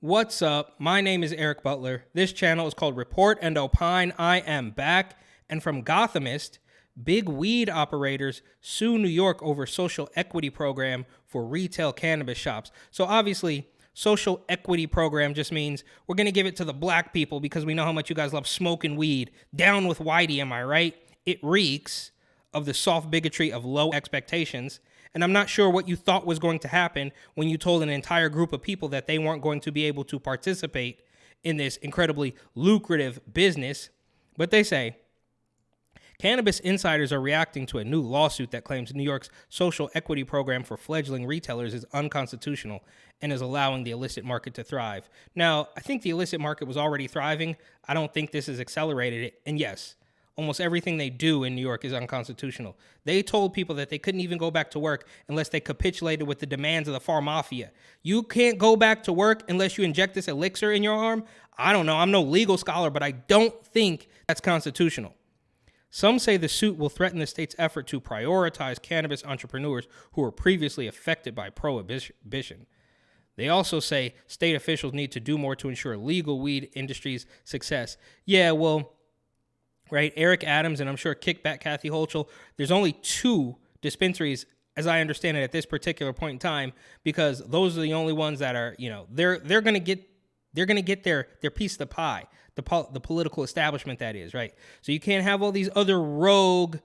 What's up? My name is Eric Butler. This channel is called Report and Opine. I am back. And from Gothamist, big weed operators sue New York over social equity program for retail cannabis shops. So obviously, social equity program just means we're going to give it to the black people because we know how much you guys love smoking weed. Down with Whitey, am I right? It reeks of the soft bigotry of low expectations. And I'm not sure what you thought was going to happen when you told an entire group of people that they weren't going to be able to participate in this incredibly lucrative business. But they say cannabis insiders are reacting to a new lawsuit that claims New York's social equity program for fledgling retailers is unconstitutional and is allowing the illicit market to thrive. Now, I think the illicit market was already thriving. I don't think this has accelerated it. And yes, almost everything they do in New York is unconstitutional. They told people that they couldn't even go back to work unless they capitulated with the demands of the farm mafia. You can't go back to work unless you inject this elixir in your arm. I don't know. I'm no legal scholar, but I don't think that's constitutional. Some say the suit will threaten the state's effort to prioritize cannabis entrepreneurs who were previously affected by prohibition. They also say state officials need to do more to ensure legal weed industry's success. Yeah, well, right, Eric Adams and I'm sure Kickback Kathy Hochul, there's only 2 dispensaries, as I understand it, at this particular point in time, because those are the only ones that are, they're going to get their piece of the pie, the political establishment, that is, right? So you can't have all these other rogue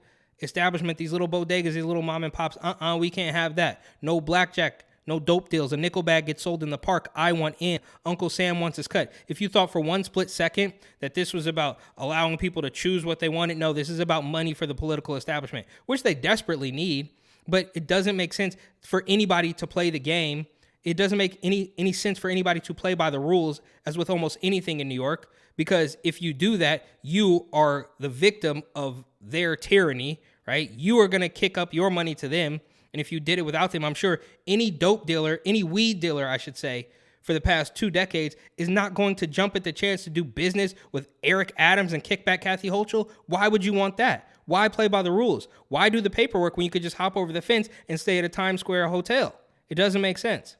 establishment, these little bodegas, these little mom and pops. We can't have that. No blackjack. No dope deals. A nickel bag gets sold in the park. I want in. Uncle Sam wants his cut. If you thought for one split second that this was about allowing people to choose what they wanted, no, this is about money for the political establishment, which they desperately need. But it doesn't make sense for anybody to play the game. It doesn't make any sense for anybody to play by the rules, as with almost anything in New York, because if you do that, you are the victim of their tyranny, right? You are going to kick up your money to them. And if you did it without them, I'm sure any dope dealer, any weed dealer, I should say, for the past 2 decades is not going to jump at the chance to do business with Eric Adams and Kickback Kathy Hochul. Why would you want that? Why play by the rules? Why do the paperwork when you could just hop over the fence and stay at a Times Square hotel? It doesn't make sense.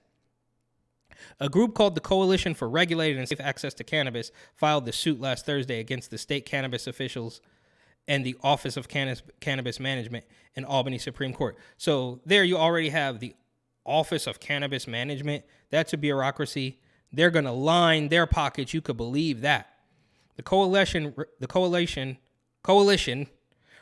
A group called the Coalition for Regulated and Safe Access to Cannabis filed the suit last Thursday against the state cannabis officials and the Office of Cannabis Management in Albany Supreme Court. So there you already have the Office of Cannabis Management. That's a bureaucracy. They're going to line their pockets. You could believe that. The coalition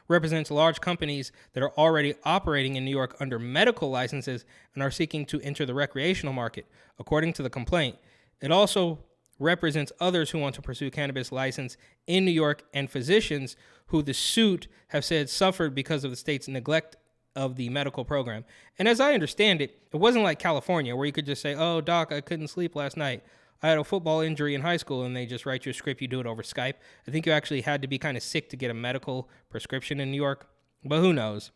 represents large companies that are already operating in New York under medical licenses and are seeking to enter the recreational market. According to the complaint, it also represents others who want to pursue cannabis license in New York and physicians who the suit have said suffered because of the state's neglect of the medical program. And as I understand it, it wasn't like California where you could just say, oh, doc, I couldn't sleep last night. I had a football injury in high school, and they just write you a script. You do it over Skype. I think you actually had to be kind of sick to get a medical prescription in New York, but who knows?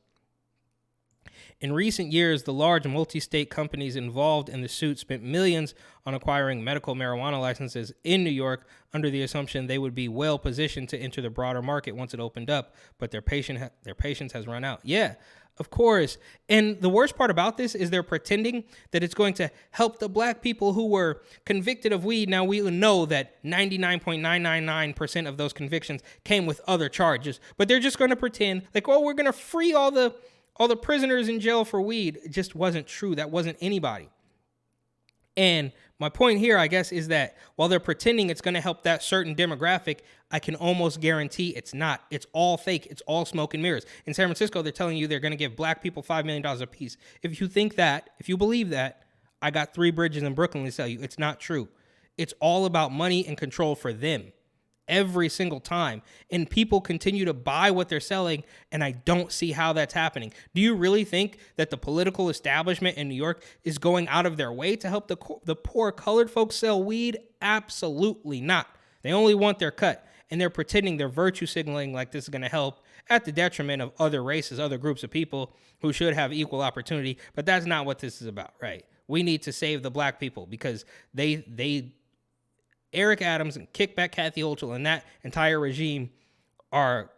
In recent years, the large multi-state companies involved in the suit spent millions on acquiring medical marijuana licenses in New York under the assumption they would be well positioned to enter the broader market once it opened up, but their patience has run out. Yeah, of course. And the worst part about this is they're pretending that it's going to help the black people who were convicted of weed. Now, we know that 99.999% of those convictions came with other charges, but they're just going to pretend like, well, we're going to free all the prisoners in jail for weed. It just wasn't true. That wasn't anybody. And my point here, I guess, is that while they're pretending it's going to help that certain demographic, I can almost guarantee it's not. It's all fake. It's all smoke and mirrors. In San Francisco, they're telling you they're going to give black people $5 million a piece. If you think that, if you believe that, I got 3 bridges in Brooklyn to tell you it's not true. It's all about money and control for them. Every single time. And people continue to buy what they're selling, and I don't see how that's happening. Do you really think that the political establishment in New York is going out of their way to help the poor colored folks sell weed? Absolutely not. They only want their cut, and they're pretending they're virtue signaling like this is going to help at the detriment of other races, other groups of people who should have equal opportunity, but that's not what this is about, right? We need to save the black people because Eric Adams and Kickback Kathy Hochul and that entire regime are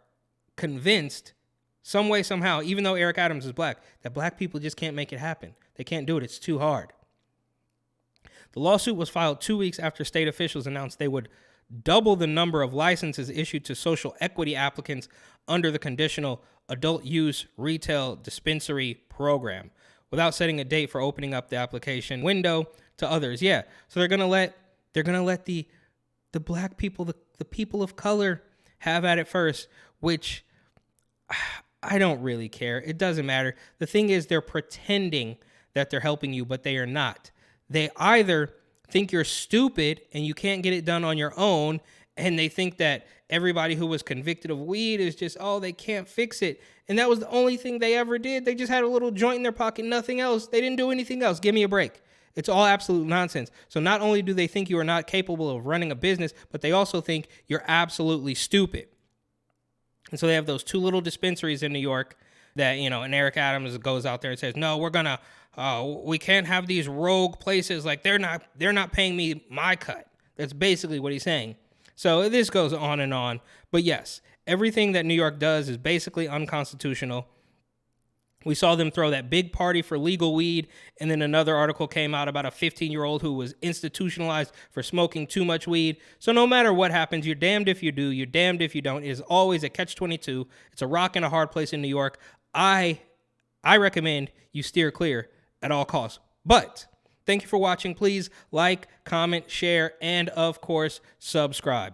convinced some way, somehow, even though Eric Adams is black, that black people just can't make it happen. They can't do it. It's too hard. The lawsuit was filed 2 weeks after state officials announced they would double the number of licenses issued to social equity applicants under the conditional adult use retail dispensary program without setting a date for opening up the application window to others. Yeah, so they're gonna let the black people, the people of color, have at it first, which I don't really care. It doesn't matter. The thing is, they're pretending that they're helping you, but they are not. They either think you're stupid and you can't get it done on your own, and they think that everybody who was convicted of weed is just, oh, they can't fix it. And that was the only thing they ever did. They just had a little joint in their pocket, nothing else. They didn't do anything else. Give me a break. It's all absolute nonsense. So not only do they think you are not capable of running a business, but they also think you're absolutely stupid. And so they have those two little dispensaries in New York that, you know, and Eric Adams goes out there and says, no, we can't have these rogue places. Like they're not paying me my cut. That's basically what he's saying. So this goes on and on. But yes, everything that New York does is basically unconstitutional. We saw them throw that big party for legal weed, and then another article came out about a 15-year-old who was institutionalized for smoking too much weed. So no matter what happens, you're damned if you do, you're damned if you don't. It is always a catch-22. It's a rock and a hard place in New York. I recommend you steer clear at all costs. But thank you for watching. Please like, comment, share, and of course, subscribe.